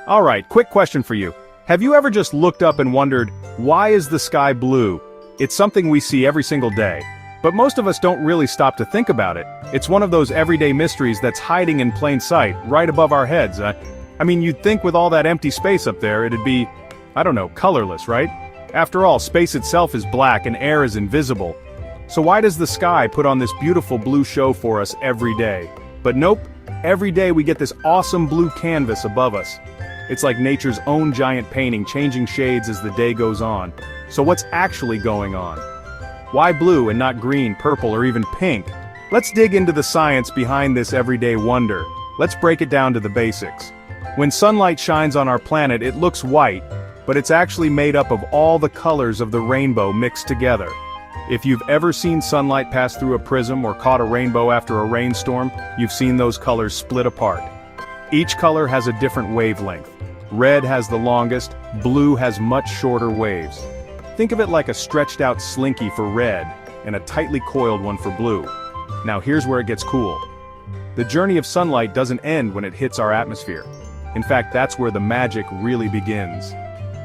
Alright, quick question for you. Have you ever just looked up and wondered, why is the sky blue? It's something we see every single day. But most of us don't really stop to think about it. It's one of those everyday mysteries that's hiding in plain sight, right above our heads. I mean, you'd think with all that empty space up there, it'd be, I don't know, colorless, right? After all, space itself is black and air is invisible. So why does the sky put on this beautiful blue show for us every day? But nope, every day we get this awesome blue canvas above us. It's like nature's own giant painting, changing shades as the day goes on. So what's actually going on? Why blue and not green, purple, or even pink? Let's dig into the science behind this everyday wonder. Let's break it down to the basics. When sunlight shines on our planet, it looks white, but it's actually made up of all the colors of the rainbow mixed together. If you've ever seen sunlight pass through a prism or caught a rainbow after a rainstorm, you've seen those colors split apart. Each color has a different wavelength. Red has the longest, blue has much shorter waves. Think of it like a stretched out slinky for red, and a tightly coiled one for blue. Now here's where it gets cool. The journey of sunlight doesn't end when it hits our atmosphere. In fact, that's where the magic really begins.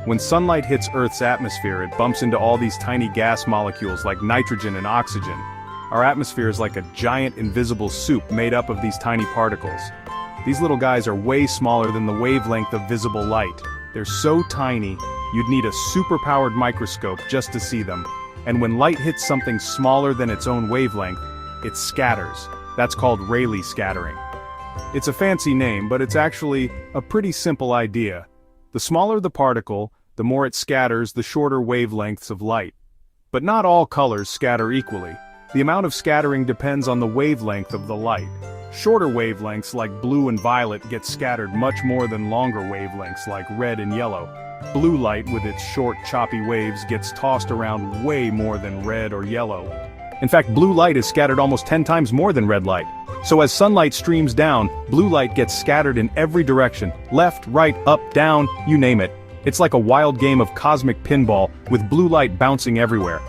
When sunlight hits Earth's atmosphere, it bumps into all these tiny gas molecules like nitrogen and oxygen. Our atmosphere is like a giant invisible soup made up of these tiny particles. These little guys are way smaller than the wavelength of visible light. They're so tiny, you'd need a super-powered microscope just to see them. And when light hits something smaller than its own wavelength, it scatters. That's called Rayleigh scattering. It's a fancy name, but it's actually a pretty simple idea. The smaller the particle, the more it scatters the shorter wavelengths of light. But not all colors scatter equally. The amount of scattering depends on the wavelength of the light. Shorter wavelengths like blue and violet get scattered much more than longer wavelengths like red and yellow. Blue light with its short, choppy waves gets tossed around way more than red or yellow. In fact, blue light is scattered almost 10 times more than red light. So as sunlight streams down, blue light gets scattered in every direction, left, right, up, down, you name it. It's like a wild game of cosmic pinball, with blue light bouncing everywhere.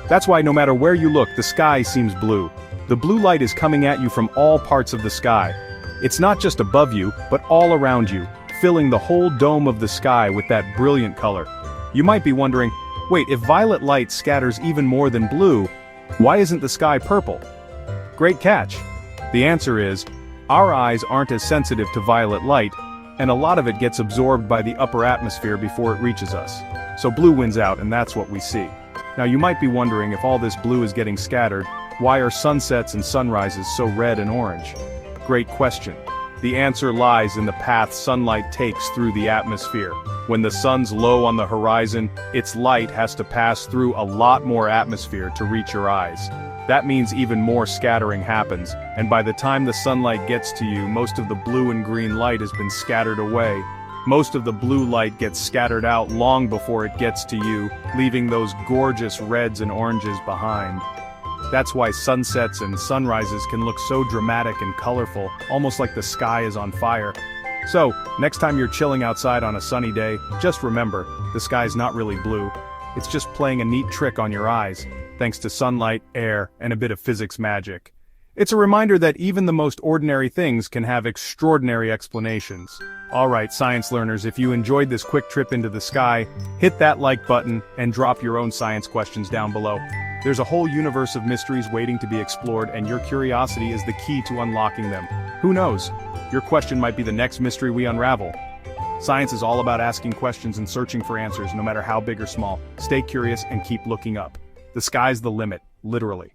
That's why no matter where you look, the sky seems blue. The blue light is coming at you from all parts of the sky. It's not just above you, but all around you, filling the whole dome of the sky with that brilliant color. You might be wondering, wait, if violet light scatters even more than blue, why isn't the sky purple? Great catch. The answer is, our eyes aren't as sensitive to violet light, and a lot of it gets absorbed by the upper atmosphere before it reaches us. So blue wins out, and that's what we see. Now you might be wondering, if all this blue is getting scattered, why are sunsets and sunrises so red and orange? Great question. The answer lies in the path sunlight takes through the atmosphere. When the sun's low on the horizon, its light has to pass through a lot more atmosphere to reach your eyes. That means even more scattering happens, and by the time the sunlight gets to you, most of the blue and green light has been scattered away. Most of the blue light gets scattered out long before it gets to you, leaving those gorgeous reds and oranges behind. That's why sunsets and sunrises can look so dramatic and colorful, almost like the sky is on fire. So, next time you're chilling outside on a sunny day, just remember, the sky's not really blue. It's just playing a neat trick on your eyes, thanks to sunlight, air, and a bit of physics magic. It's a reminder that even the most ordinary things can have extraordinary explanations. Alright, science learners, if you enjoyed this quick trip into the sky, hit that like button and drop your own science questions down below. There's a whole universe of mysteries waiting to be explored, and your curiosity is the key to unlocking them. Who knows? Your question might be the next mystery we unravel. Science is all about asking questions and searching for answers, no matter how big or small. Stay curious and keep looking up. The sky's the limit, literally.